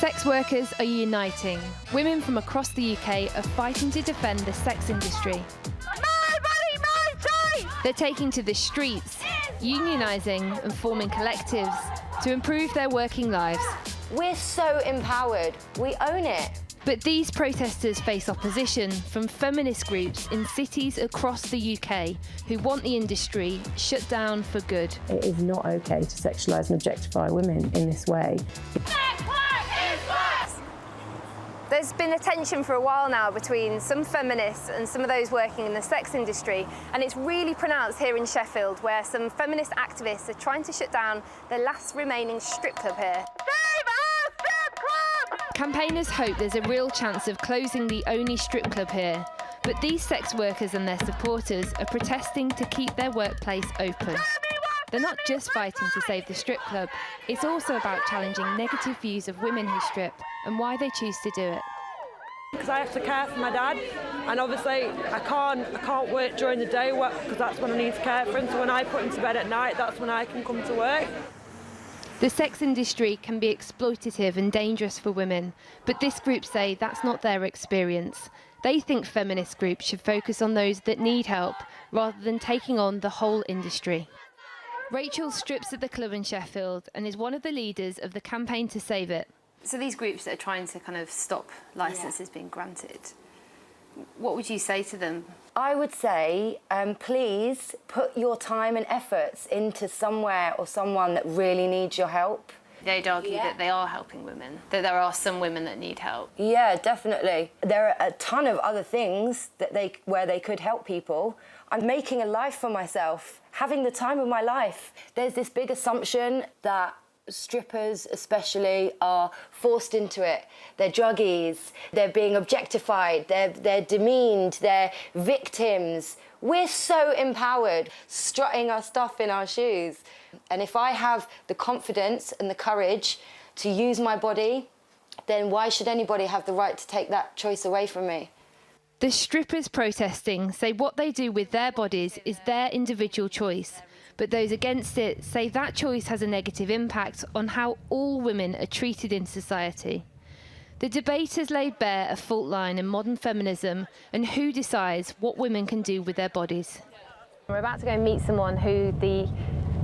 Sex workers are uniting. Women from across the UK are fighting to defend the sex industry. My body, my choice! They're taking to the streets, unionising and forming collectives to improve their working lives. We're so empowered. We own it. But these protesters face opposition from feminist groups in cities across the UK who want the industry shut down for good. It is not okay to sexualise and objectify women in this way. There's been a tension for a while now between some feminists and some of those working in the sex industry, and it's really pronounced here in Sheffield, where some feminist activists are trying to shut down the last remaining strip club here. Save our strip club! Campaigners hope there's a real chance of closing the only strip club here, but these sex workers and their supporters are protesting to keep their workplace open. They're not just fighting to save the strip club, it's also about challenging negative views of women who strip and why they choose to do it. Because I have to care for my dad, and obviously I can't work during the day because that's when I need to care for him. So when I put him to bed at night, that's when I can come to work. The sex industry can be exploitative and dangerous for women, but this group say that's not their experience. They think feminist groups should focus on those that need help rather than taking on the whole industry. Rachel strips at the club in Sheffield and is one of the leaders of the campaign to save it. So these groups that are trying to kind of stop licences being granted, what would you say to them? I would say, please put your time and efforts into somewhere or someone that really needs your help. They'd argue that they are helping women, that there are some women that need help. Yeah, definitely. There are a ton of other things where they could help people. I'm making a life for myself, having the time of my life. There's this big assumption that strippers especially are forced into it. They're druggies, they're being objectified, they're demeaned, they're victims. We're so empowered, strutting our stuff in our shoes. And if I have the confidence and the courage to use my body, then why should anybody have the right to take that choice away from me? The strippers protesting say what they do with their bodies is their individual choice, but those against it say that choice has a negative impact on how all women are treated in society. The debate has laid bare a fault line in modern feminism and who decides what women can do with their bodies. We're about to go and meet someone who the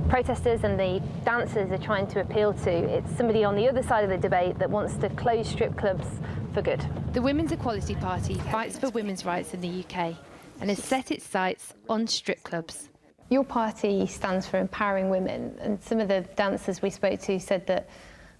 protesters and the dancers are trying to appeal to. It's somebody on the other side of the debate that wants to close strip clubs for good. The Women's Equality Party fights for women's rights in the UK and has set its sights on strip clubs. Your party stands for empowering women, and some of the dancers we spoke to said that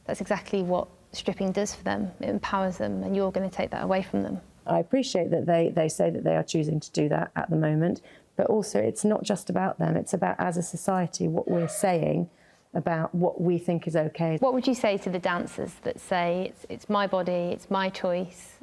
that's exactly what stripping does for them. It empowers them, and you're going to take that away from them. I appreciate that they say that they are choosing to do that at the moment, but also it's not just about them, it's about, as a society, what we're saying about what we think is okay. What would you say to the dancers that say, it's my body, it's my choice,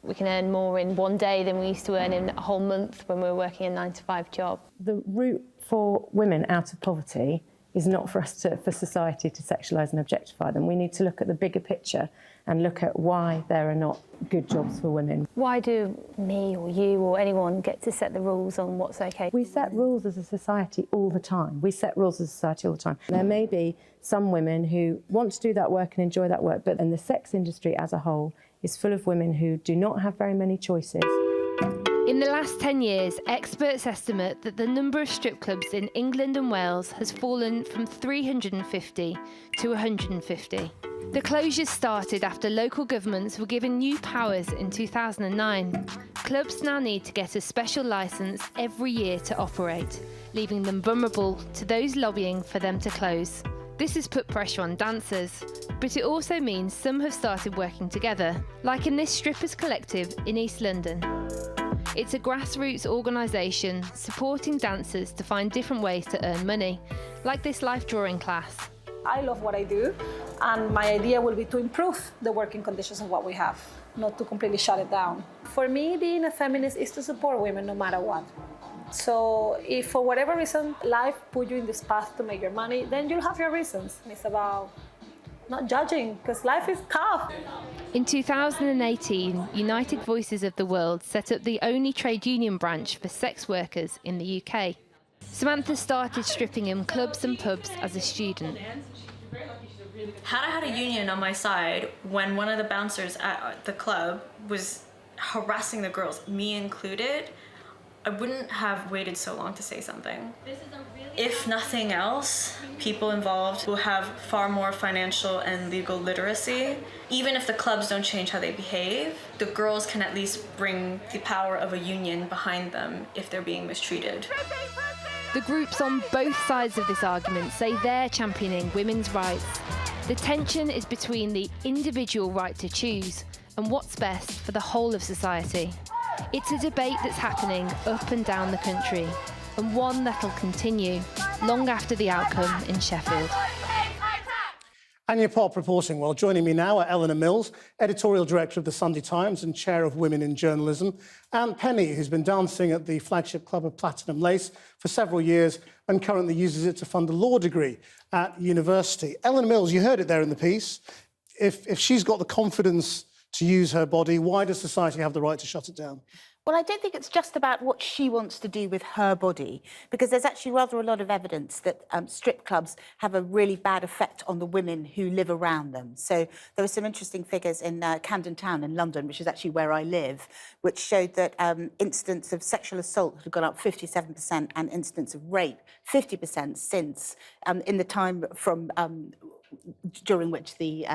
we can earn more in one day than we used to earn in a whole month when we were working a 9-to-5 job? The route for women out of poverty is not for society to sexualise and objectify them. We need to look at the bigger picture and look at why there are not good jobs for women. Why do me or you or anyone get to set the rules on what's okay? We set rules as a society all the time. We set rules as a society all the time. There may be some women who want to do that work and enjoy that work, but in the sex industry as a whole is full of women who do not have very many choices. In the last 10 years, experts estimate that the number of strip clubs in England and Wales has fallen from 350 to 150. The closures started after local governments were given new powers in 2009. Clubs now need to get a special licence every year to operate, leaving them vulnerable to those lobbying for them to close. This has put pressure on dancers, but it also means some have started working together, like in this strippers collective in East London. It's a grassroots organisation supporting dancers to find different ways to earn money, like this life drawing class. I love what I do, and my idea will be to improve the working conditions of what we have, not to completely shut it down. For me, being a feminist is to support women no matter what. So if for whatever reason life put you in this path to make your money, then you'll have your reasons. It's about not judging, because life is tough. In 2018, United Voices of the World set up the only trade union branch for sex workers in the UK. Samantha started stripping in clubs and pubs as a student. Had I had a union on my side when one of the bouncers at the club was harassing the girls, me included, I wouldn't have waited so long to say something. If nothing else, people involved will have far more financial and legal literacy. Even if the clubs don't change how they behave, the girls can at least bring the power of a union behind them if they're being mistreated. The groups on both sides of this argument say they're championing women's rights. The tension is between the individual right to choose and what's best for the whole of society. It's a debate that's happening up and down the country, and one that'll continue long after the outcome in Sheffield. Anya Pop reporting. Well, joining me now are Eleanor Mills, editorial director of the Sunday Times and chair of Women in Journalism, and Penny, who's been dancing at the flagship club of Platinum Lace for several years and currently uses it to fund a law degree at university. Eleanor Mills, you heard it there in the piece. If she's got the confidence to use her body, why does society have the right to shut it down? Well, I don't think it's just about what she wants to do with her body, because there's actually rather a lot of evidence that strip clubs have a really bad effect on the women who live around them. So there were some interesting figures in Camden Town in London, which is actually where I live, which showed that incidents of sexual assault had gone up 57% and incidents of rape 50% since in the time from during which the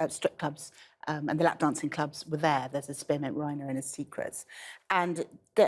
strip clubs and the lap dancing clubs were there. There's a Spearmint Rhino and a Secrets. And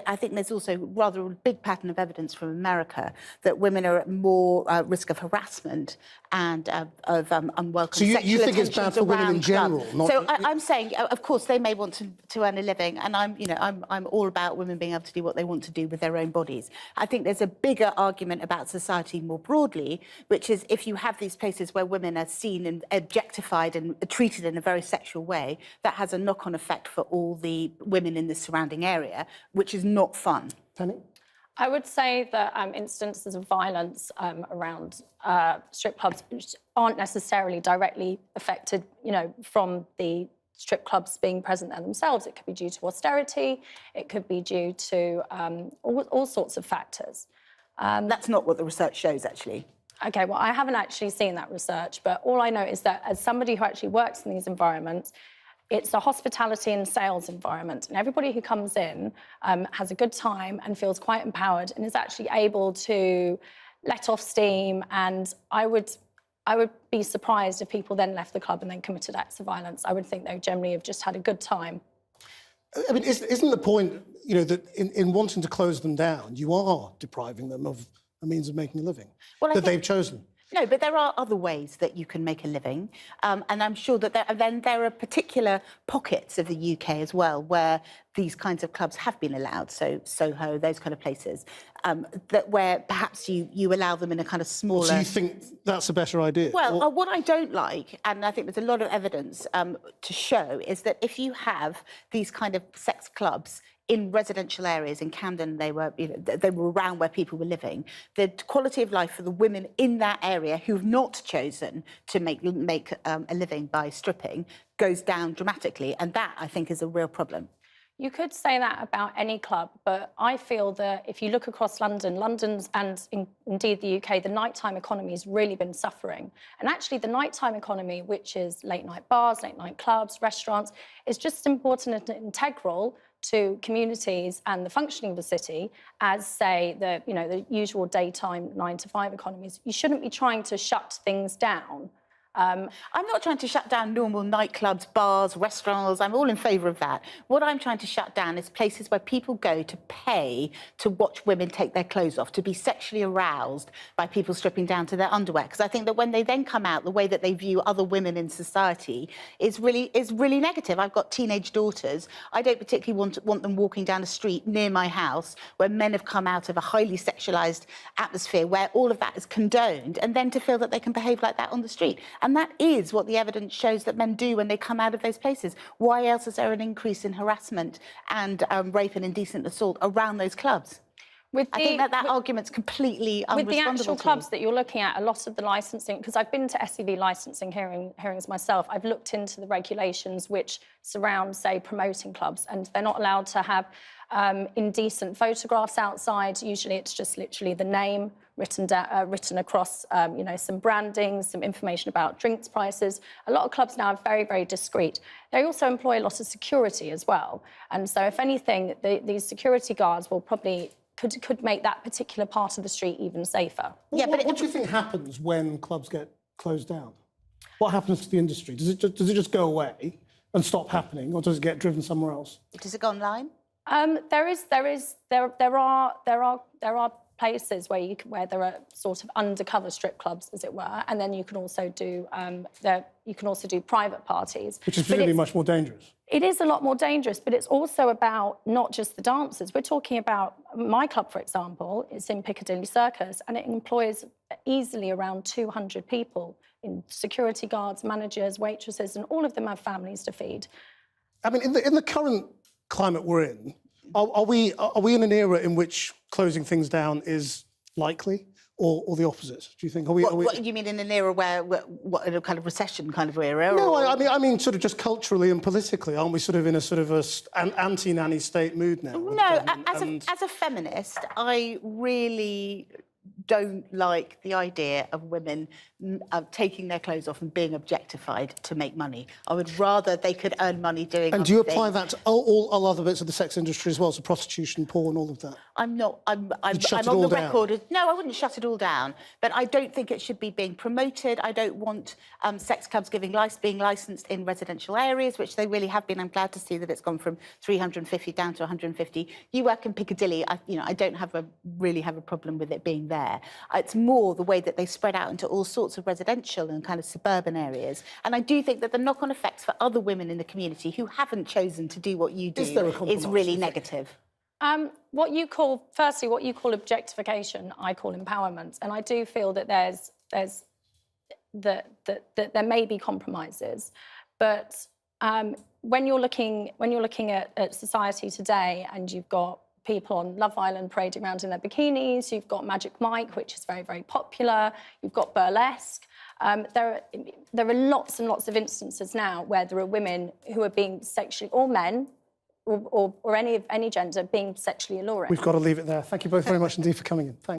I think there's also rather a big pattern of evidence from America that women are at more risk of harassment and of unwelcome sexual attentions. So you think it's bad for women in general? So I'm saying, of course, they may want to earn a living, and I'm all about women being able to do what they want to do with their own bodies. I think there's a bigger argument about society more broadly, which is if you have these places where women are seen and objectified and treated in a very sexual way, that has a knock-on effect for all the women in the surrounding area, which is not fun. Penny? I would say that instances of violence around strip clubs aren't necessarily directly affected, from the strip clubs being present there themselves. It could be due to austerity. It could be due to all sorts of factors. That's not what the research shows, actually. OK, well, I haven't actually seen that research, but all I know is that as somebody who actually works in these environments, it's a hospitality and sales environment, and everybody who comes in has a good time and feels quite empowered and is actually able to let off steam. And I would be surprised if people then left the club and then committed acts of violence. I would think they generally have just had a good time. I mean, isn't the point, that in wanting to close them down, you are depriving them of a means of making a living they've chosen? No, but there are other ways that you can make a living. And I'm sure that there are particular pockets of the UK as well where these kinds of clubs have been allowed, so Soho, those kind of places, where perhaps you allow them in a kind of smaller... So you think that's a better idea? Well, what I don't like, and I think there's a lot of evidence to show, is that if you have these kind of sex clubs in residential areas, in Camden, they were around where people were living. The quality of life for the women in that area who've not chosen to make a living by stripping goes down dramatically, and that, I think, is a real problem. You could say that about any club, but I feel that if you look across London's and indeed the UK, the nighttime economy has really been suffering. And actually the nighttime economy, which is late night bars, late night clubs, restaurants, is just important and integral to communities and the functioning of the city as, say, the usual daytime 9-to-5 economies. You shouldn't be trying to shut things down. I'm not trying to shut down normal nightclubs, bars, restaurants. I'm all in favour of that. What I'm trying to shut down is places where people go to pay to watch women take their clothes off, to be sexually aroused by people stripping down to their underwear. Because I think that when they then come out, the way that they view other women in society is really negative. I've got teenage daughters. I don't particularly want them walking down a street near my house where men have come out of a highly sexualised atmosphere where all of that is condoned, and then to feel that they can behave like that on the street. And that is what the evidence shows that men do when they come out of those places. Why else is there an increase in harassment and rape and indecent assault around those clubs? I think that argument's completely unresponsible. With the actual clubs that you're looking at, a lot of the licensing, because I've been to SEV licensing hearings myself, I've looked into the regulations which surround, say, promoting clubs, and they're not allowed to have indecent photographs outside. Usually it's just literally the name written across, you know, some branding, some information about drinks prices. A lot of clubs now are very, very discreet. They also employ a lot of security as well. And so if anything, these security guards will probably could make that particular part of the street even safer. Yeah, but what do you think happens when clubs get closed down? What happens to the industry? Does it just go away and stop happening, or does it get driven somewhere else? Does it go online? There are places where there are sort of undercover strip clubs, as it were, and then you can also do private parties, which is presumably much more dangerous. It is a lot more dangerous, but it's also about not just the dancers. We're talking about my club, for example. It's in Piccadilly Circus, and it employs easily around 200 people in security guards, managers, waitresses, and all of them have families to feed. I mean, in the current climate we're in, are we in an era in which closing things down is likely, or the opposite? Do you think? What you mean in an era where in a kind of recession kind of era? No, I mean sort of just culturally and politically. Aren't we sort of in a sort of an anti-nanny state mood now? No, as a feminist, I really don't like the idea of women taking their clothes off and being objectified to make money. I would rather they could earn money doing And do you apply that to all other bits of the sex industry as well, so prostitution, porn, all of that? I'm on the record. No, I wouldn't shut it all down, but I don't think it should be being promoted. I don't want sex clubs being licensed in residential areas, which they really have been. I'm glad to see that it's gone from 350 down to 150. You work in Piccadilly. I don't really have a problem with it being there. It's more the way that they spread out into all sorts of residential and kind of suburban areas. And I do think that the knock-on effects for other women in the community who haven't chosen to do what you do is really negative. What you call objectification, I call empowerment, and I do feel that there may be compromises, but when you're looking at society today, and you've got people on Love Island parading around in their bikinis, you've got Magic Mike, which is very, very popular, you've got burlesque. There are lots and lots of instances now where there are women who are being sexually, or men, or any gender, being sexually alluring. We've got to leave it there. Thank you both very much indeed for coming in. Thanks.